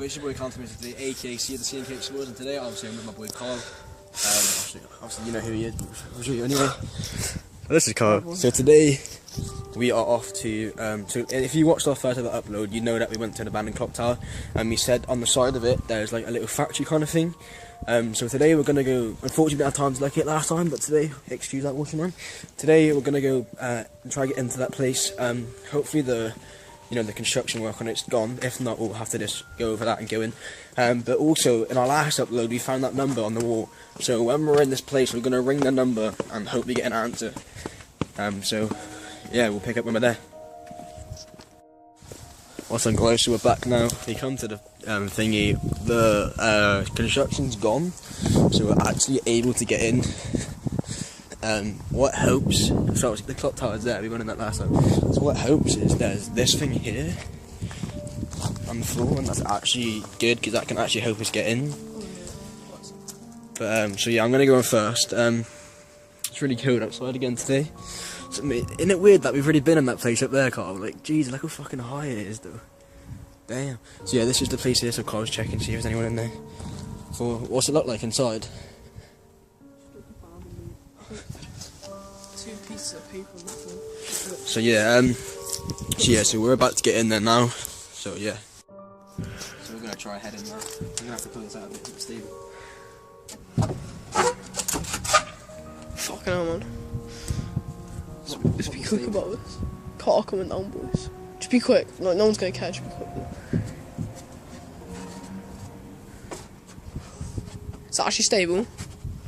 it's your boy Quantum today, aka C of the CNK Explorers, and today obviously I'm with my boy Carl. Obviously you know who he is, but I'll show you anyway. This is Carl. So today we are off to if you watched our first ever upload, you know that we went to an abandoned clock tower, and we said on the side of it there's like a little factory kind of thing. So today we're gonna go. Unfortunately, we didn't have time to like it last time, but today, excuse that washing man. Today we're gonna go and try to get into that place. Hopefully the construction work on it's gone. If not, we'll have to just go over that and go in. But also in our last upload, we found that number on the wall. So when we're in this place, we're gonna ring the number and hopefully get an answer. So yeah, we'll pick up when we're there. What's on, guys? So we're back now. We come to the thingy. The construction's gone, so we're actually able to get in. What helps? So the clock tower's there. We went in that last time. So what helps is there's this thing here on the floor, and that's actually good because that can actually help us get in. But so yeah, I'm gonna go in first. It's really cold outside again today. So, isn't it weird that we've already been in that place up there, Carl? Like, jeez, look how fucking high it is, though. Damn. So yeah, this is the place here, so Carl's checking, see if there's anyone in there. So, what's it look like inside? 2 pieces of paper. So yeah, so we're about to get in there now. So yeah. So we're gonna try heading now. I'm gonna have to pull this out a bit stable. Fucking hell, man. Just be quick about this. Car coming down, boys. Just be quick. No one's gonna catch me. Is that actually stable?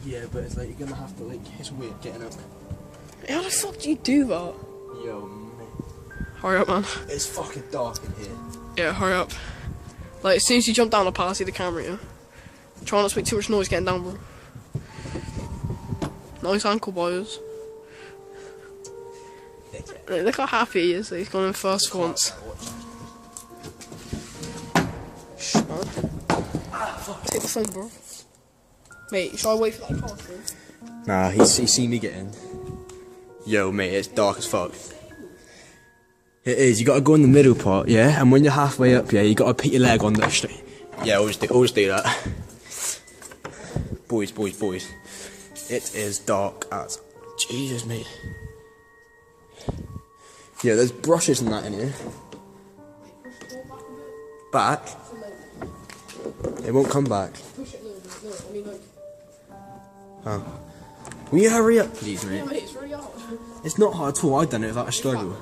Yeah, but it's like you're gonna have to it's weird getting up. How the fuck do you do that? Yo, man. Hurry up, man. It's fucking dark in here. Yeah, hurry up. Like, as soon as you jump down, I'll pass you the camera, yeah? Try not to make too much noise getting down, bro. Nice ankle buyers. Look how happy he is that he's gone in first for once. Shh, man. Take the phone, bro. Mate, shall I wait for that car to go? Nah, he's seen me get in. Yo, mate, it's dark as fuck. It is. You gotta go in the middle part, yeah. And when you're halfway up, yeah, you gotta put your leg on the street. Yeah, always do that. Boys. It is dark as Jesus, mate. Yeah, there's brushes and that in here. Back? It won't come back. Oh. Will you hurry up, please, mate? Yeah, mate, it's really hard. It's not hard at all. I've done it without a struggle.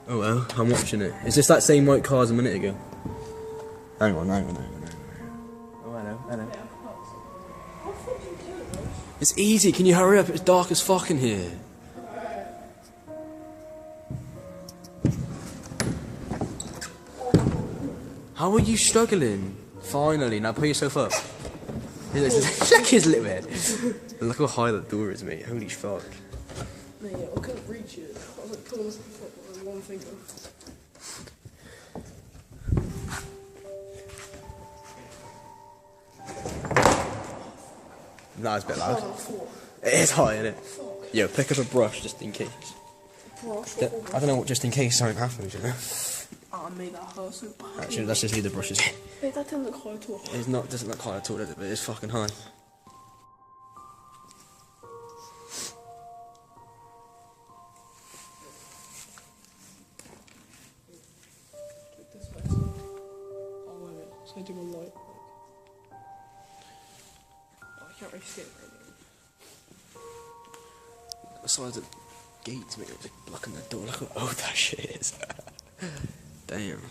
Oh well, I'm watching it. Is this that same white car as a minute ago? Hang on. Oh, hello. It's easy, can you hurry up? It's dark as fuck in here. How are you struggling? Finally, now pull yourself up. Check his little head. Look how high that door is, mate. Holy fuck. Mate, I couldn't reach it. I was like pulling myself up with one finger. Nah, it's a bit loud. It is high, isn't it? Yo, pick up a brush just in case. Brush? I don't know what just in case something happens, you know? Oh, mate, that hurts so bad. Actually, let's just leave the brushes. Mate, that didn't look high at all. It's not, doesn't look high at all, does it? But it's fucking high. This way. Oh, wait a minute. It's gonna do one light. Oh, I can't really see it right now. Besides the gates, mate, it's blocking the door. Look how old that shit is. Damn.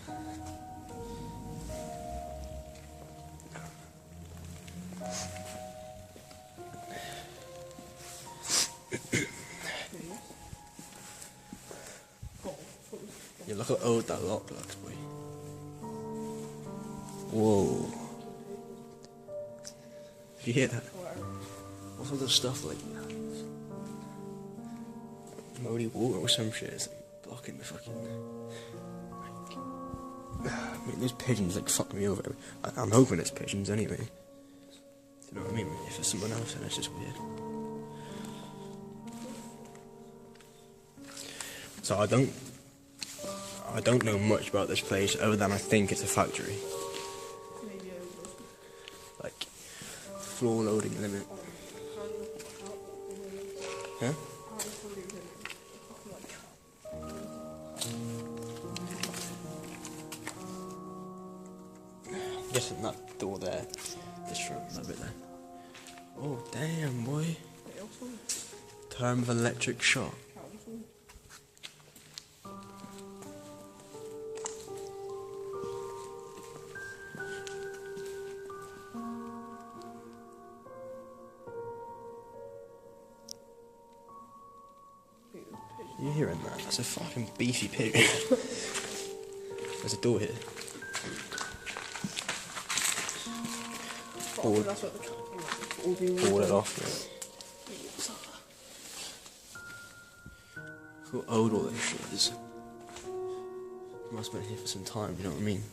Yeah, look how old that lock looks, boy. Whoa. You hear that? What's all this stuff like? Moldy water or some shit. It's like blocking the fucking. I mean, those pigeons like fuck me over. I'm hoping it's pigeons anyway. You know what I mean? If it's someone else, then it's just weird. So I don't know much about this place other than I think it's a factory. Maybe over. Like floor loading limit. Huh? I'm guessing that door there. This front, that bit there. Oh damn, boy. Term of electric shock. You hearing that? That's a fucking beefy pigeon. There's a door here. Board. That's what the cat came up with. Board it off. Yeah. Look how old all this shit is. Must have been here for some time, you know what I mean?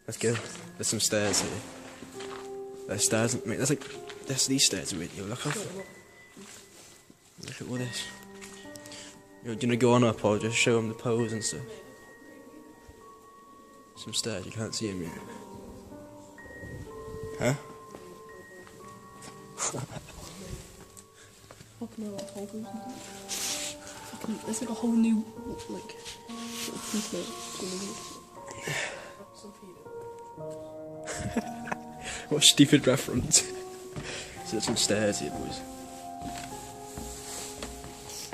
Let's go. There's some stairs here. There's stairs, mate. There's these stairs with you. Look how. Look at all this. You're gonna go on up or just show them the pose and stuff. Some stairs, you can't see them yet. Huh? There's like a whole new, like, little piece there. What stupid reference. So there's some stairs here, boys.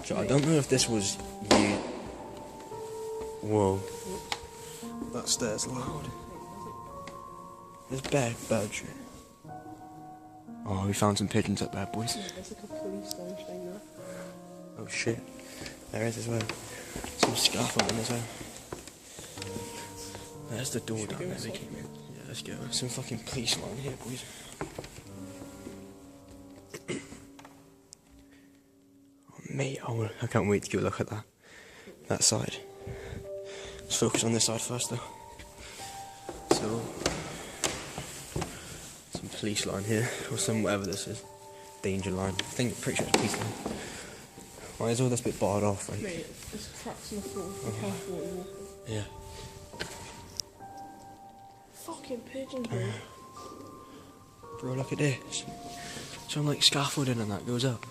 So I don't know if this was you. Whoa. That stairs loud. There's bird shit. Oh, we found some pigeons up there, boys. Yeah, there's like a police thing there. Oh shit. There is as well. Some scaffolding as well. There's the door down there we came in. Yeah, let's go. Some fucking police line here, boys. Mate, I can't wait to go look at that side. Let's focus on this side first though. So, some police line here, or some whatever this is. Danger line. Pretty sure it's police line. Why is all this bit barred off? Like? Mate, there's cracks in the floor. Be careful when you walk. Yeah. Fucking pigeons, bro. Bro, look at this. Some like scaffolding and that goes up.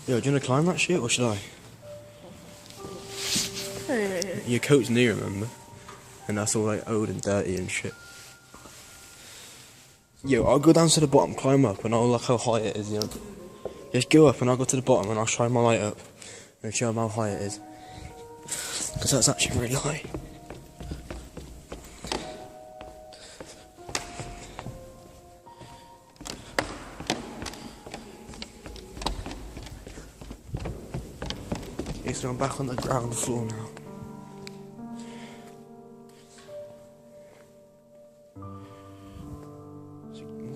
Yo, do you want to climb that shit or should I? Hey. Your coat's new, remember? And that's all like old and dirty and shit. Yo, I'll go down to the bottom, climb up, and I'll look how high it is, you know? Just go up and I'll go to the bottom and I'll shine my light up and show them how high it is. Because that's actually really high. Okay, so I'm back on the ground floor now.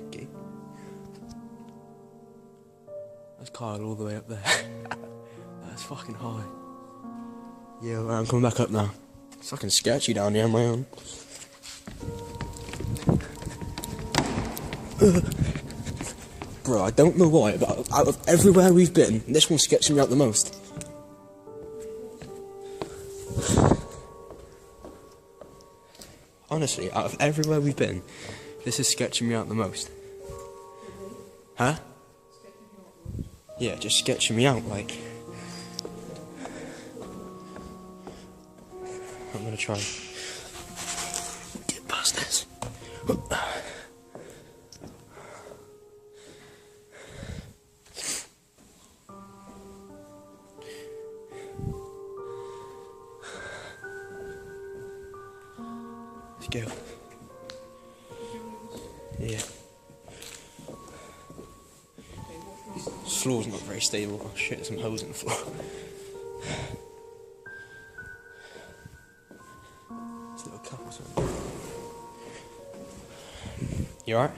Okay. That's Kyle all the way up there. That's fucking high. Yeah, well, I'm coming back up now. It's fucking sketchy down here on my own. Bro, I don't know why, but out of everywhere we've been, this one's sketching me out the most. Honestly, out of everywhere we've been, this is sketching me out the most. Huh? Yeah, just sketching me out, like. I'm gonna try. Get past this. Let's go. Yeah. This floor's not very stable. Oh shit, there's some holes in the floor. There's a little couple somewhere. You alright?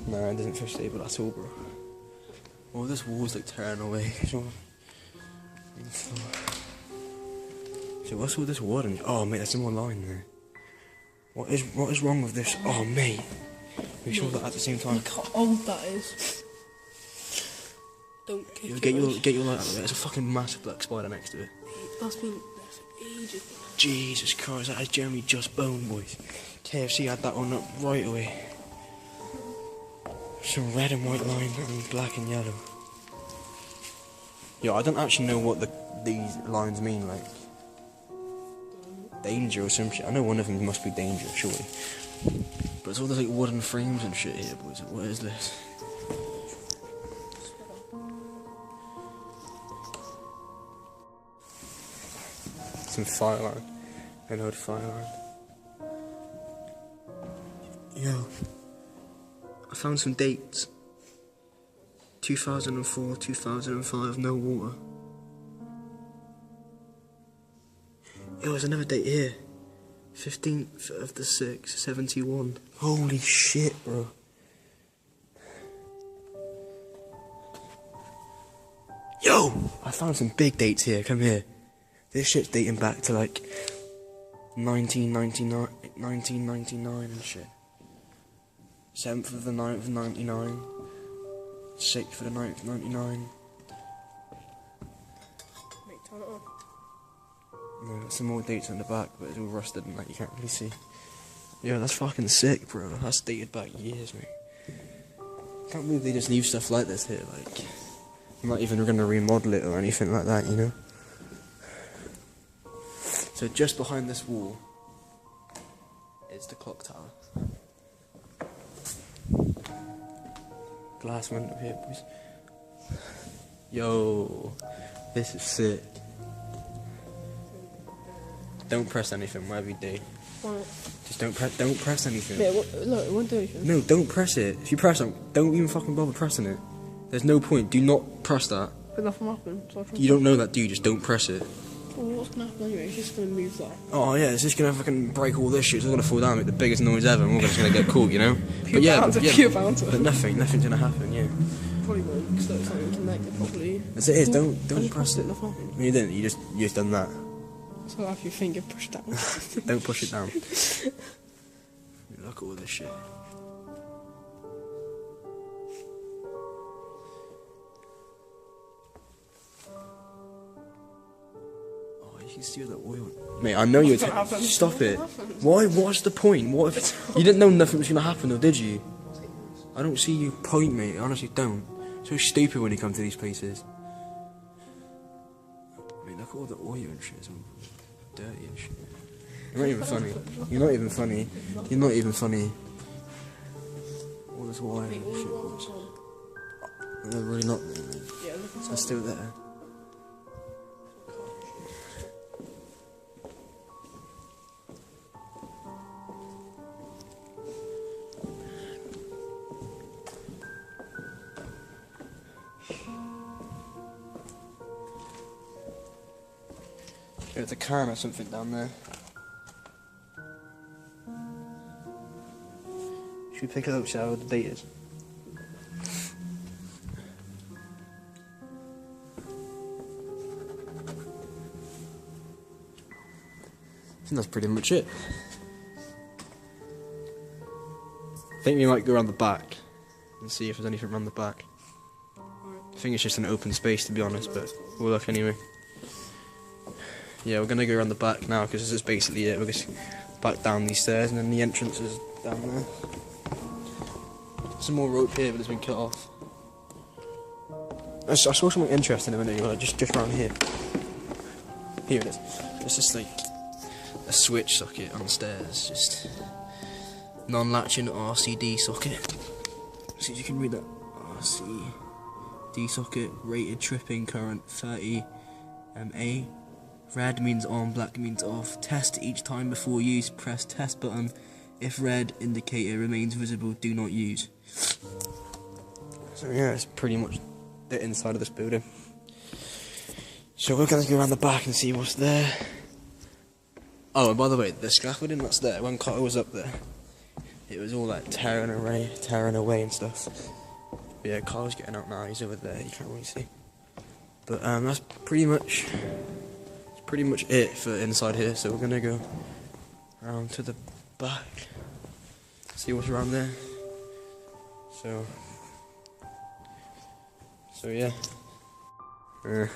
No, it doesn't feel stable at all, bro. Oh, this wall's like tearing away. So what's all this wood and oh mate, there's some more line there. What is wrong with this? Oh mate, we saw that at the same time. Look how old that is. Don't kick it. Get your light out of there. There's a fucking massive black spider next to it. That's been there for ages. Jesus Christ, that is Jeremy Just Bone, boys. KFC had that one up right away. Some red and white line and black and yellow. Yo, I don't actually know what these lines mean, like danger or some shit. I know one of them must be danger, surely. But it's all those like wooden frames and shit here, boys. What is this? Some fire line. An old fire line. Yo, I found some dates. 2004, 2005, no water. Yo, there's another date here. 15th of the 6th, 71. Holy shit, bro. Yo, I found some big dates here, come here. This shit's dating back to like 1999 and shit. 7th of the 9th, 99. 6th of the 9th, 99. Mate, turn it on. No, got some more dates on the back, but it's all rusted and like you can't really see. Yeah, that's fucking sick, bro. That's dated back years, mate. Can't believe they just leave stuff like this here, like. I'm not even gonna remodel it or anything like that, you know? So just behind this wall is the clock tower. Glass window here, boys. Yo, this is sick. Don't press anything, whatever you do. Why? Just don't press anything. Yeah, look, it won't do anything. No, don't press it. If you press it, don't even fucking bother pressing it. There's no point. Do not press that. But nothing happened. So You don't know that, do you? Just don't press it. Well, what's gonna happen anyway? It's just gonna move that. Oh yeah, it's just gonna fucking break all this shit. It's all gonna fall down, make the biggest noise ever, and we're just gonna get caught, you know? Pure bouncer. But nothing's gonna happen, yeah. Probably won't, because it's not even connected properly. As it is, I don't just press pressed it. nothing happened. No, you didn't. You just done that. So have your finger pushed down. Don't push it down. Look at all this shit. Oh, you can see all the oil. Mate, I know you're. Stop it. Why? What's the point? What if you didn't know nothing was gonna happen, though, did you? I don't see you point, mate. I honestly don't. So stupid when you come to these places. I mean, look at all the oil and shit. It's all dirty and shit. You're not even funny. You're not even funny. You're not even funny. All this wire and shit. Boys. They're really not there, mate. Yeah, look inside. They're still there. There's a can or something down there. Should we pick it up, see how the date is? I think that's pretty much it. I think we might go around the back and see if there's anything around the back. I think it's just an open space, to be honest, but we'll look anyway. Yeah, we're gonna go around the back now because this is basically it. We're just back down these stairs and then the entrance is down there. Some more rope here, but it's been cut off. I saw something interesting a minute ago, just around here. Here it is. It's just like a switch socket on the stairs, just non-latching RCD socket. See if you can read that. RCD socket, rated tripping current 30 mA. Red means on, black means off. Test each time before use. Press test button. If red indicator remains visible, do not use. So yeah, it's pretty much the inside of this building. So we're gonna go around the back and see what's there. Oh, and by the way, the scaffolding that's there, when Carter was up there, it was all like tearing away and stuff. But yeah, Carter's getting out now, he's over there, you can't really see. But that's pretty much it for inside here, so we're gonna go around to the back, see what's around there. So So yeah. Yeah,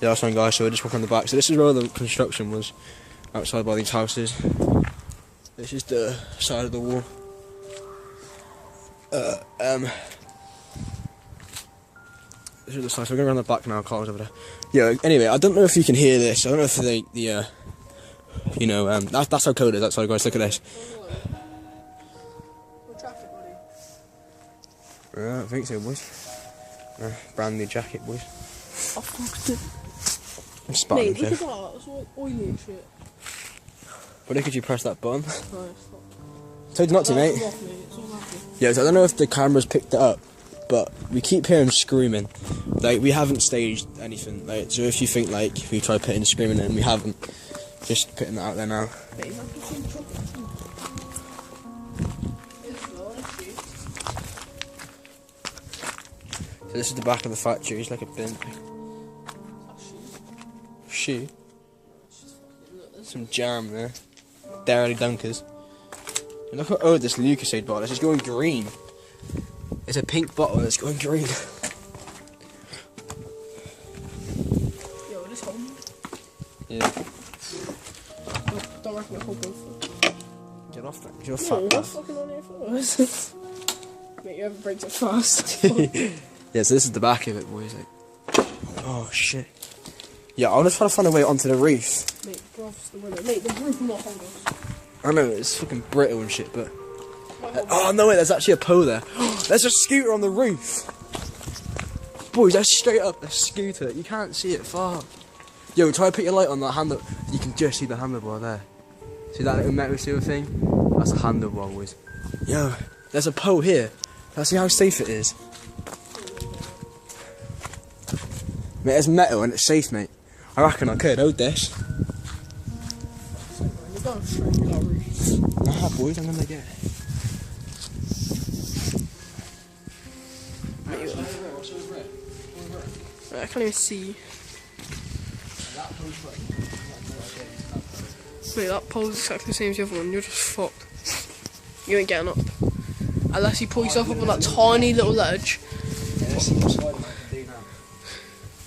that's one guys, so I just walk on the back. So this is where the construction was, outside by these houses. This is the side of the wall. This is the side, so we're going around the back now, Carl's over there. Yeah, anyway, I don't know if you can hear this. I don't know if that's how cold it is outside, guys. Look at this. I think so, boys. Brand new jacket, boys. I fucked it. I'm spotting Mate, look at that. It's all oily and shit. But look at you press that button. No, it's not. Told you not to, mate. It's off, mate. It's all off. Yeah, so I don't know if the camera's picked it up, but we keep hearing screaming. Like, we haven't staged anything. Like, so if you think, like, we tried putting screaming in, we haven't. Just putting that out there now. Mate, you have to see chocolate too. It's not, it's shit. So this is the back of the factory. It's like a bin. Shoe. Some jam there. Dairy Dunkers. And look how old this Lucasade bottle is. It's going green. It's a pink bottle and it's going green. Yo, this home. Yeah. Don't reckon it hold both. Get off that. You're No, fat. what's fucking on here first? Mate, you ever breaks it fast. Yeah, so this is the back of it, boys. Like, oh shit. Yeah, I'm just trying to find a way onto the roof. Mate, bruv, the window. Mate, the roof will not hold us. I know it's fucking brittle and shit, but oh no, wait, there's actually a pole there. There's a scooter on the roof. Boys, that's straight up a scooter. You can't see it far. Yo, try to put your light on that handle. You can just see the handlebar there. See that little metal seal thing? That's a handlebar, boys. Yo, there's a pole here. Let's see how safe it is. Mate, it's metal and it's safe, mate. I reckon I could hold this. You're going straight to that roof. Nah, boys, I'm gonna get it. I can't even see. Mate, that pole's exactly the same as the other one. You're just fucked. You ain't getting up. Unless you pull yourself up on that tiny little ledge. Yeah, let's see what Spider-Man can do now.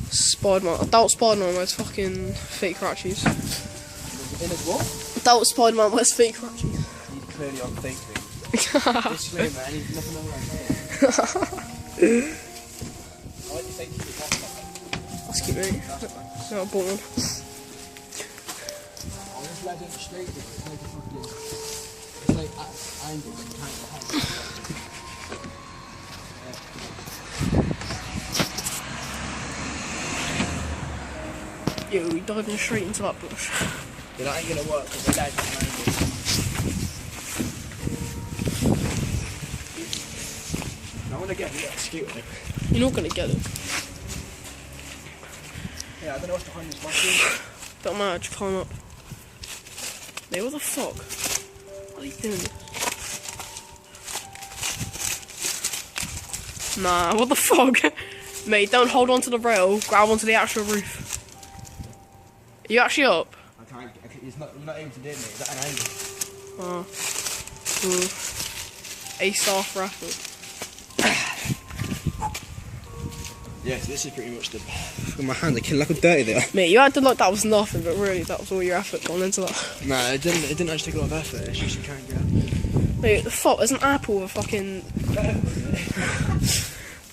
Spider-Man. I doubt Spider-Man wears fucking fake crutches. In his what? I doubt Spider-Man wears fake crutches. He's clearly on fake thing. Disclaimer, and he's nothing around. I like to think he's That's cute, mate. No, I bought one. I'll just let him straight it. It's like a fucking. It's like at angle, but you can't get behind. Yo, we diving straight into that bush. Yeah, that ain't gonna work because the dad's at an angle. I wanna get the scooter. You're not gonna get it. Yeah, I don't know what's behind this machine. Don't matter, just climb up. Mate, what the fuck? What are you doing? Nah, what the fuck? Mate, don't hold on to the rail, grab onto the actual roof. Are you actually up? I can't. You're not able to do it, mate. Is that an angle? Oh. Cool. A-star for effort. Yes, this is pretty much the. Look at my hand, look how dirty they are. Mate, you acted like that was nothing, but really, that was all your effort going into that. Nah, it didn't actually take a lot of effort. It's just you can't get it. Mate, the fuck, there's an apple with fucking.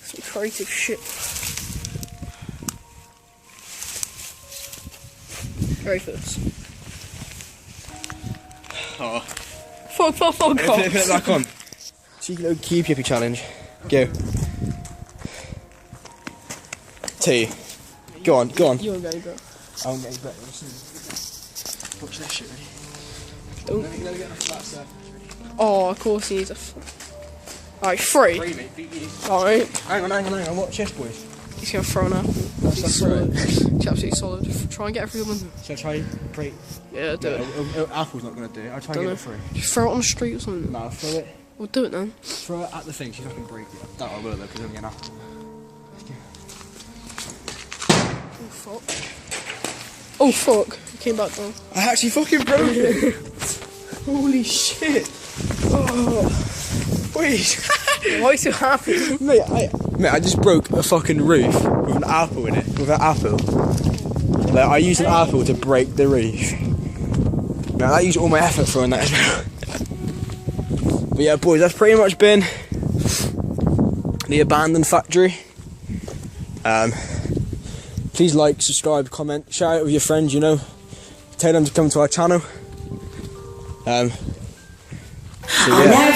Some creative shit. Ready for this? Oh. Fuck Put off. it back on. Cheeky little key pippy challenge. Go. 2. Go on. You won't get any better. I won't get any better. Watch this shit, ready? Don't. Let me get a flat surface. Oh, of course he needs a. Alright, 3. 3, mate. Beat you. Alright. Hang on. Watch this, boys. He's gonna throw an apple. That's He's right. solid. He's absolutely solid. Try and get it through the window. So try break. Yeah, do it. Apple's not gonna do it. I'll try Don't and get know. it through. Just throw it on the street or something. No, throw it. We'll do it then. Throw it at the thing. She's not gonna break it. That I will though, because I'm getting apple. Oh fuck. Oh fuck. It came back down. I actually fucking broke it. Holy shit. Oh. Wait. Why are you so happy? Mate, I just broke a fucking roof with an apple in it. With an apple. Like, I used an apple to break the roof. Man, I used all my effort throwing that as well. But yeah, boys, that's pretty much been the abandoned factory. Please like, subscribe, comment, share it with your friends, you know. Tell them to come to our channel. So yeah.